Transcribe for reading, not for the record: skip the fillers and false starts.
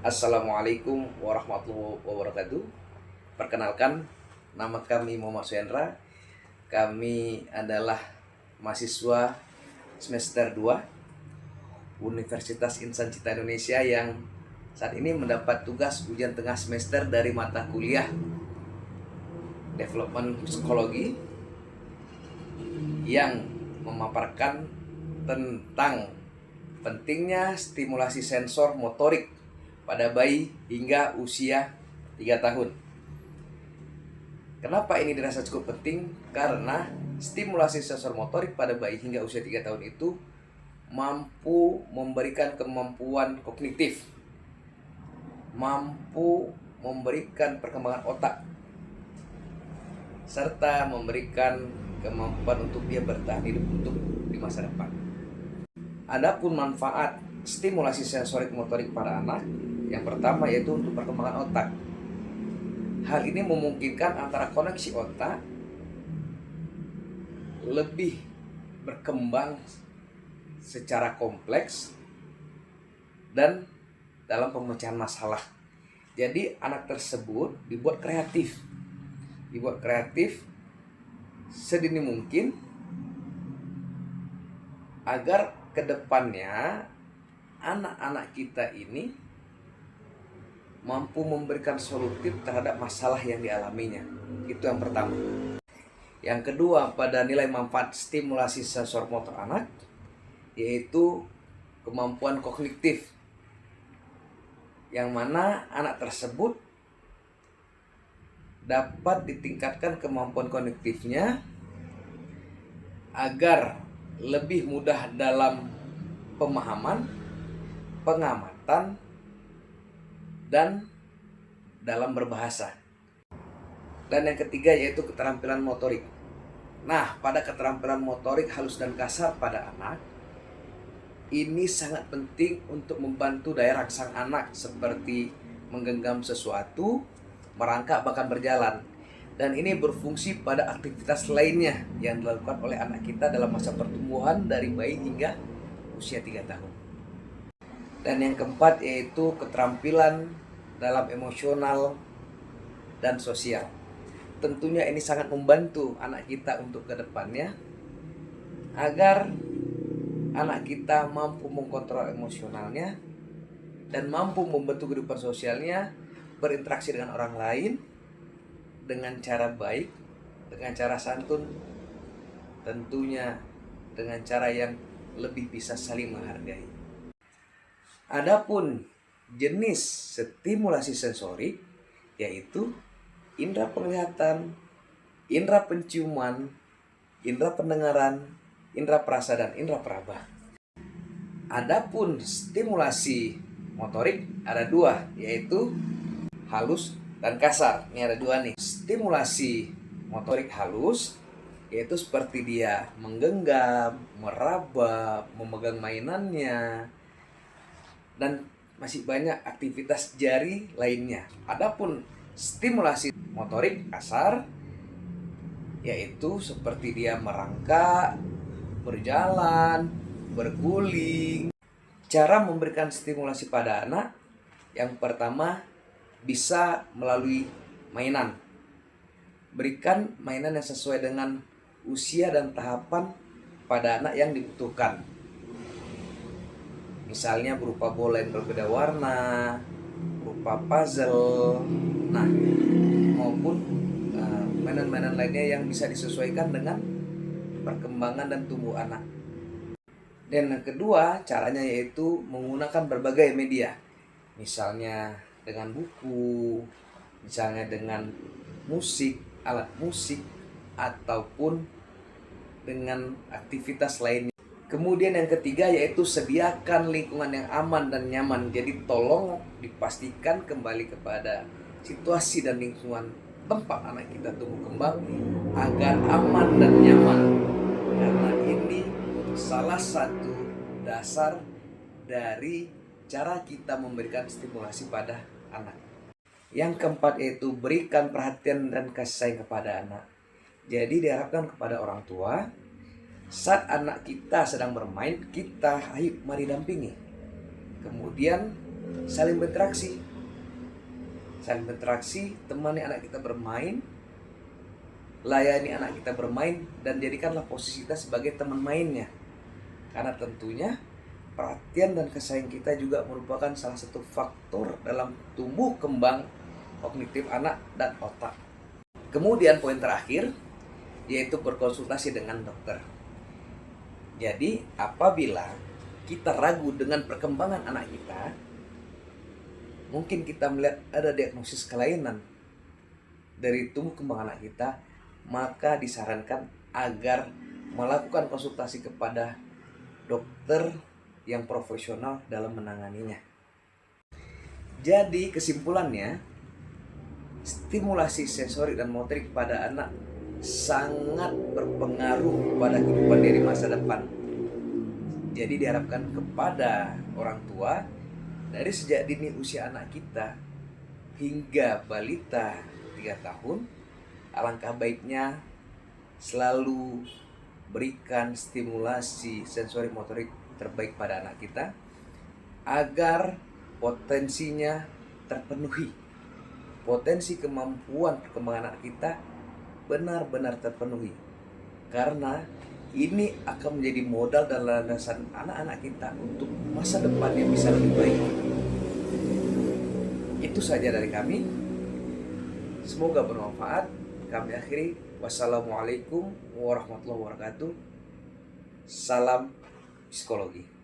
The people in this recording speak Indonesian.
Assalamualaikum warahmatullahi wabarakatuh. Perkenalkan, nama kami Muhammad Suyendra. Kami adalah mahasiswa semester 2 Universitas Insan Cipta Indonesia yang saat ini mendapat tugas ujian tengah semester dari mata kuliah Development Psikologi yang memaparkan tentang pentingnya stimulasi sensor motorik pada bayi hingga usia 3 tahun. Kenapa ini dirasa cukup penting? Karena stimulasi sensor motorik pada bayi hingga usia 3 tahun itu mampu memberikan kemampuan kognitif, mampu memberikan perkembangan otak, serta memberikan kemampuan untuk dia bertahan hidup untuk di masa depan. Adapun manfaat stimulasi sensorik motorik pada anak, yang pertama yaitu untuk perkembangan otak. Hal ini memungkinkan antara koneksi otak lebih berkembang secara kompleks dan dalam pemecahan masalah. Jadi anak tersebut dibuat kreatif sedini mungkin agar kedepannya anak-anak kita ini mampu memberikan solutif terhadap masalah yang dialaminya. Itu yang pertama. Yang kedua, pada nilai manfaat stimulasi sensor motor anak, yaitu kemampuan kognitif, yang mana anak tersebut dapat ditingkatkan kemampuan kognitifnya agar lebih mudah dalam pemahaman, pengamatan, dan dalam berbahasa. Dan yang ketiga yaitu keterampilan motorik. Nah, pada keterampilan motorik halus dan kasar pada anak, ini sangat penting untuk membantu daya rangka sang anak seperti menggenggam sesuatu, merangkak, bahkan berjalan. Dan ini berfungsi pada aktivitas lainnya yang dilakukan oleh anak kita dalam masa pertumbuhan dari bayi hingga usia 3 tahun. Dan yang keempat yaitu keterampilan dalam emosional dan sosial. Tentunya ini sangat membantu anak kita untuk kedepannya agar anak kita mampu mengkontrol emosionalnya dan mampu membentuk kehidupan sosialnya, berinteraksi dengan orang lain dengan cara baik, dengan cara santun, tentunya dengan cara yang lebih bisa saling menghargai. Adapun jenis stimulasi sensorik yaitu indera penglihatan, indera penciuman, indera pendengaran, indera perasa, dan indera peraba. Adapun stimulasi motorik ada dua, yaitu halus dan kasar. Ini ada dua nih. Stimulasi motorik halus yaitu seperti dia menggenggam, meraba, memegang mainannya, dan masih banyak aktivitas jari lainnya. Adapun stimulasi motorik kasar yaitu seperti dia merangkak, berjalan, berguling. Cara memberikan stimulasi pada anak yang pertama bisa melalui mainan. Berikan mainan yang sesuai dengan usia dan tahapan pada anak yang dibutuhkan. Misalnya berupa bola yang berbeda warna, berupa puzzle, nah maupun mainan-mainan lainnya yang bisa disesuaikan dengan perkembangan dan tumbuh anak. Dan yang kedua caranya yaitu menggunakan berbagai media, misalnya dengan buku, misalnya dengan musik, alat musik, ataupun dengan aktivitas lainnya. Kemudian yang ketiga yaitu sediakan lingkungan yang aman dan nyaman. Jadi tolong dipastikan kembali kepada situasi dan lingkungan tempat anak kita tumbuh kembang agar aman dan nyaman. Karena ini salah satu dasar dari cara kita memberikan stimulasi pada anak. Yang keempat yaitu berikan perhatian dan kasih sayang kepada anak. Jadi diharapkan kepada orang tua, saat anak kita sedang bermain, kita ayo mari dampingi. Kemudian saling berinteraksi. Saling berinteraksi, temani anak kita bermain, layani anak kita bermain, dan jadikanlah posisi kita sebagai teman mainnya. Karena tentunya perhatian dan kasih sayang kita juga merupakan salah satu faktor dalam tumbuh kembang kognitif anak dan otak. Kemudian poin terakhir, yaitu berkonsultasi dengan dokter. Jadi apabila kita ragu dengan perkembangan anak kita, mungkin kita melihat ada diagnosis kelainan dari tumbuh kembang anak kita, maka disarankan agar melakukan konsultasi kepada dokter yang profesional dalam menanganinya. Jadi kesimpulannya, stimulasi sensori dan motorik pada anak sangat berpengaruh pada kehidupan dari masa depan. Jadi diharapkan kepada orang tua, dari sejak dini usia anak kita hingga balita 3 tahun, alangkah baiknya selalu berikan stimulasi sensori motorik terbaik pada anak kita agar potensinya terpenuhi. Potensi kemampuan perkembangan anak kita benar-benar terpenuhi. Karena ini akan menjadi modal dan landasan anak-anak kita untuk masa depan yang bisa lebih baik. Itu saja dari kami. Semoga bermanfaat. Kami akhiri. Wassalamualaikum warahmatullahi wabarakatuh. Salam psikologi.